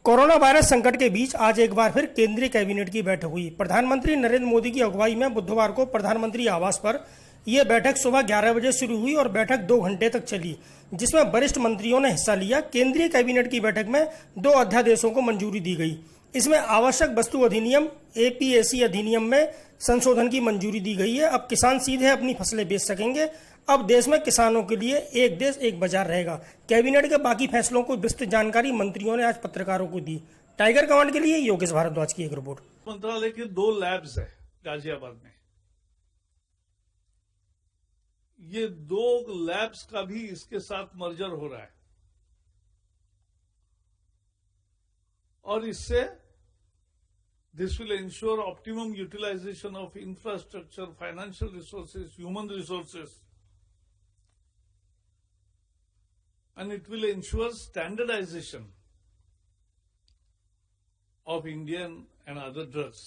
Corona virus संकट के बीच आज एक बार फिर केंद्रीय कैबिनेट की बैठक हुई। प्रधानमंत्री नरेंद्र मोदी की अगुवाई में बुधवार को प्रधानमंत्री आवास पर यह बैठक सुबह 11 बजे शुरू हुई और बैठक 2 घंटे तक चली, जिसमें वरिष्ठ मंत्रियों ने हिस्सा लिया। केंद्रीय कैबिनेट की बैठक में 2 अध्यादेशों को मंजूरी दी गई। इसमें आवश्यक वस्तु अधिनियम APAC अधिनियम में संशोधन की मंजूरी दी गई है। अब किसान सीधे अपनी फसलें बेच सकेंगे। अब देश में किसानों के लिए एक देश एक बाजार रहेगा। कैबिनेट के बाकी फैसलों को विस्तृत जानकारी मंत्रियों ने आज पत्रकारों को दी। टाइगर कमांड के लिए योगेश भारद्वाज की एक रिपोर्ट। मंत्रालय के 2 लैब्स है गाजियाबाद में। ये 2 लैब्स का भी इसके साथ मर्जर हो रहा है और इससे this will ensure optimum utilisation of infrastructure, financial resources, human resources, and it will ensure standardization of Indian and other drugs.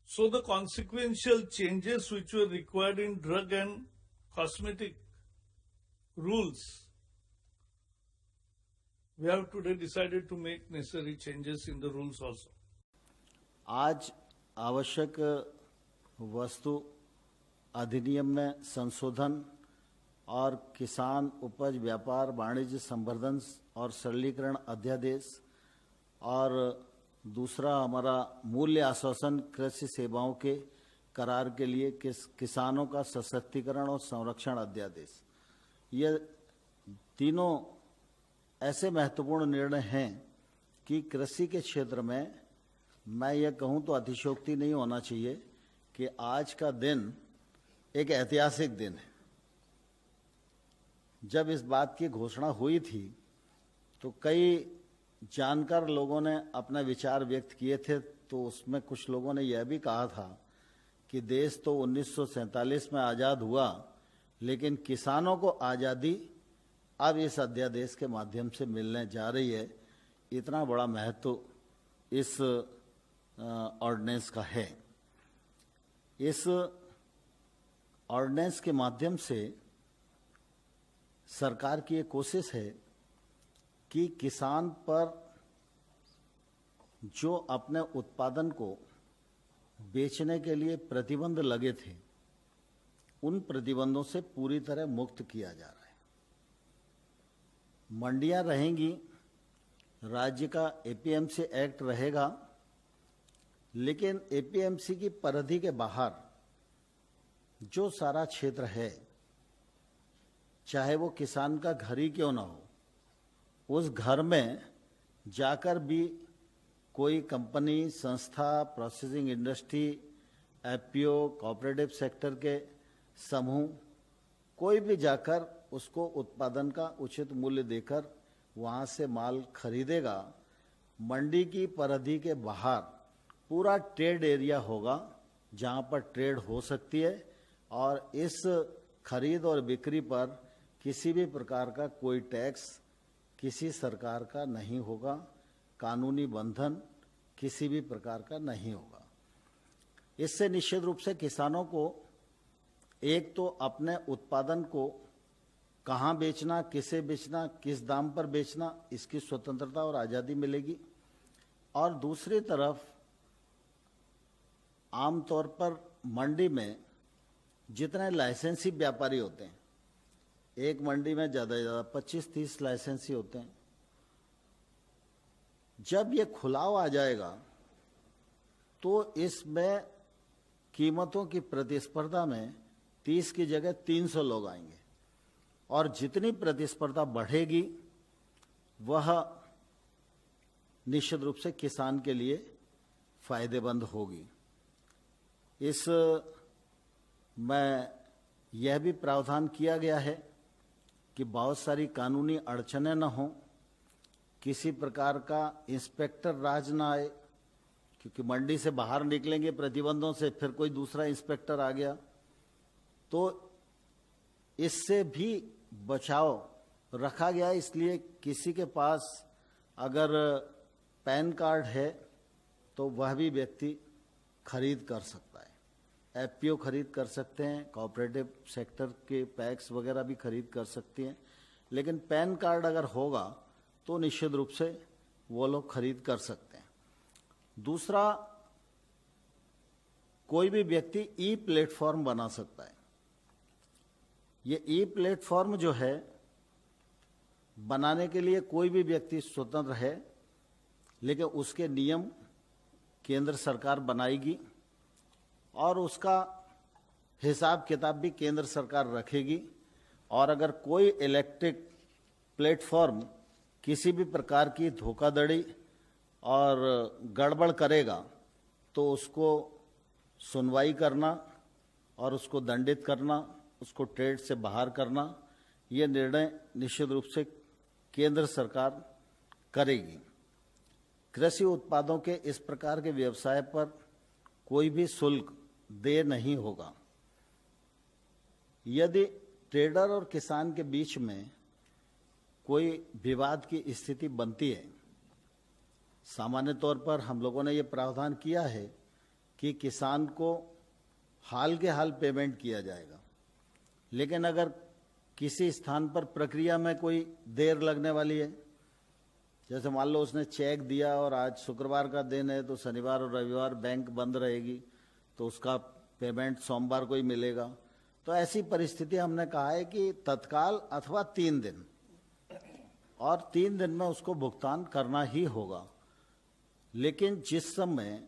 So the consequential changes which were required in drug and cosmetic rules, we have today decided to make necessary changes in the rules also. आज आवश्यक वस्तु अधिनियम में संशोधन और किसान उपज व्यापार वाणिज्य संवर्धन और सरलीकरण अध्यादेश और दूसरा हमारा मूल्य आश्वासन कृषि सेवाओं के करार के लिए किसानों का सशक्तिकरण और संरक्षण अध्यादेश, ये तीनों ऐसे महत्वपूर्ण निर्णय हैं कि कृषि के क्षेत्र में मैं ये कहूँ तो अतिशयोक्ति नहीं होना चाहिए कि आज का दिन एक ऐतिहासिक दिन है। जब इस बात की घोषणा हुई थी तो कई जानकार लोगों ने अपने विचार व्यक्त किए थे, तो उसमें कुछ लोगों ने यह भी कहा था कि देश तो 1947 में आज़ाद हुआ, लेकिन किसानों को आज़ादी अब इस अध्यादेश के माध्यम से मिलने जा रही है। इतना बड़ा महत्व इस ऑर्डिनेंस का है। इस ऑर्डिनेंस के माध्यम से सरकार की ये कोशिश है कि किसान पर जो अपने उत्पादन को बेचने के लिए प्रतिबंध लगे थे, उन प्रतिबंधों से पूरी तरह मुक्त किया जा रहा है। मंडियां रहेंगी, राज्य का APMC एक्ट रहेगा, लेकिन APMC की परिधि के बाहर जो सारा क्षेत्र है, चाहे वो किसान का घर ही क्यों ना हो, उस घर में जाकर भी कोई कंपनी, संस्था, processing industry, FPO, cooperative sector के समूह, कोई भी जाकर उसको उत्पादन का उचित मूल्य देकर वहाँ से माल खरीदेगा। मंडी की परिधि के बाहर पूरा ट्रेड एरिया होगा जहाँ पर ट्रेड हो सकती है और इस खरीद और बिक्री पर किसी भी प्रकार का कोई टैक्स किसी सरकार का नहीं होगा, कानूनी बंधन किसी भी प्रकार का नहीं होगा। इससे निश्चित रूप से किसानों को एक तो अपने उत्पादन को कहाँ बेचना, किसे बेचना, किस दाम पर बेचना, इसकी स्वतंत्रता और आज़ादी मिलेगी, और दूसरी तरफ आमतौर पर मंडी में जितने लाइसेंसी व्यापारी होते हैं, एक मंडी में ज़्यादा से ज़्यादा 25-30 लाइसेंसी होते हैं। जब ये खुलाव आ जाएगा तो इसमें कीमतों की प्रतिस्पर्धा में 30 की जगह 300 लोग आएंगे और जितनी प्रतिस्पर्धा बढ़ेगी वह निश्चित रूप से किसान के लिए फायदेमंद होगी। इस में यह भी प्रावधान किया गया है कि बहुत सारी कानूनी अड़चनें न हों, किसी प्रकार का इंस्पेक्टर राज ना आए, क्योंकि मंडी से बाहर निकलेंगे प्रतिबंधों से, फिर कोई दूसरा इंस्पेक्टर आ गया तो इससे भी बचाव रखा गया। इसलिए किसी के पास अगर पैन कार्ड है तो वह भी व्यक्ति खरीद कर सकता है, FPO खरीद कर सकते हैं, कोऑपरेटिव सेक्टर के पैक्स वगैरह भी खरीद कर सकती हैं। लेकिन पैन कार्ड अगर होगा तो निश्चित रूप से वो लोग खरीद कर सकते हैं। दूसरा, कोई भी व्यक्ति ई प्लेटफॉर्म बना सकता है। ये ई प्लेटफॉर्म जो है बनाने के लिए कोई भी व्यक्ति स्वतंत्र है, लेकिन उसके नियम केंद्र सरकार बनाएगी और उसका हिसाब किताब भी केंद्र सरकार रखेगी। और अगर कोई इलेक्ट्रिक प्लेटफॉर्म किसी भी प्रकार की धोखाधड़ी और गड़बड़ करेगा तो उसको सुनवाई करना और उसको दंडित करना, उसको ट्रेड से बाहर करना, ये निर्णय निश्चित रूप से केंद्र सरकार करेगी। कृषि उत्पादों के इस प्रकार के व्यवसाय पर कोई भी शुल्क देय नहीं होगा। यदि ट्रेडर और किसान के बीच में कोई विवाद की स्थिति बनती है, सामान्य तौर पर हम लोगों ने ये प्रावधान किया है कि किसान को हाल के हाल पेमेंट किया जाएगा, लेकिन अगर किसी स्थान पर प्रक्रिया में कोई देर लगने वाली है, जैसे मान लो उसने चेक दिया और आज शुक्रवार का दिन है तो शनिवार और रविवार बैंक बंद रहेगी, तो उसका पेमेंट सोमवार को ही मिलेगा, तो ऐसी परिस्थिति हमने कहा है कि तत्काल अथवा 3 दिन, और 3 दिन में उसको भुगतान करना ही होगा। लेकिन जिस समय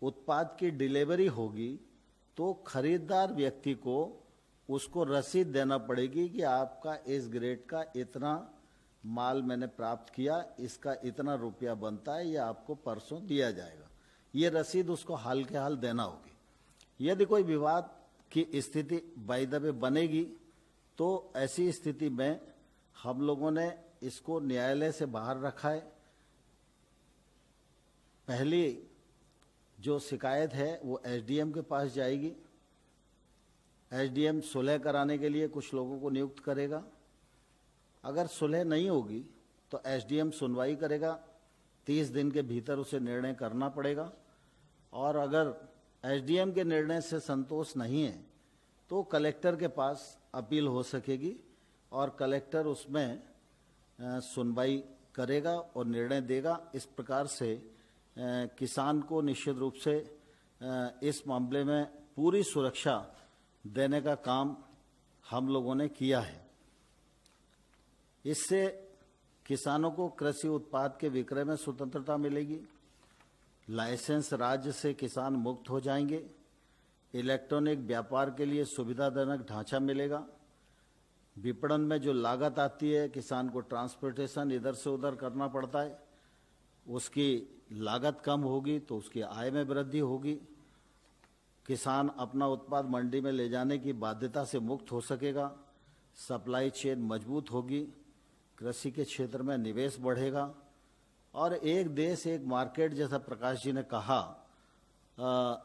उत्पाद की डिलीवरी होगी तो खरीदार व्यक्ति को उसको रसीद देना पड़ेगी कि आपका इस ग्रेड का इतना माल मैंने प्राप्त किया, इसका इतना रुपया बनता है, यह आपको परसों दिया जाएगा। ये रसीद उसको हाल के हाल देना होगी। यदि कोई विवाद की स्थिति बाय द वे बनेगी तो ऐसी स्थिति में हम लोगों ने इसको न्यायालय से बाहर रखा है। पहली जो शिकायत है वो एसडीएम के पास जाएगी। एसडीएम सुलह कराने के लिए कुछ लोगों को नियुक्त करेगा। अगर सुलह नहीं होगी तो एसडीएम सुनवाई करेगा, 30 दिन के भीतर उसे निर्णय करना पड़ेगा। और अगर एसडीएम के निर्णय से संतोष नहीं है तो कलेक्टर के पास अपील हो सकेगी और कलेक्टर उसमें सुनवाई करेगा और निर्णय देगा। इस प्रकार से किसान को निश्चित रूप से इस मामले में पूरी सुरक्षा देने का काम हम लोगों ने किया है। इससे किसानों को कृषि उत्पाद के विक्रय में स्वतंत्रता मिलेगी, लाइसेंस राज्य से किसान मुक्त हो जाएंगे, इलेक्ट्रॉनिक व्यापार के लिए सुविधाजनक ढांचा मिलेगा, विपणन में जो लागत आती है, किसान को ट्रांसपोर्टेशन इधर से उधर करना पड़ता है, उसकी लागत कम होगी तो उसकी आय में वृद्धि होगी। किसान अपना उत्पाद मंडी में ले जाने की बाध्यता से मुक्त हो सकेगा, सप्लाई चेन मजबूत होगी, कृषि के क्षेत्र में निवेश बढ़ेगा और एक देश एक मार्केट जैसा प्रकाश जी ने कहा,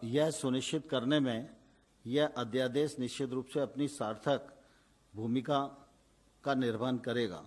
यह सुनिश्चित करने में यह अध्यादेश निश्चित रूप से अपनी सार्थक भूमिका का निर्वहन करेगा।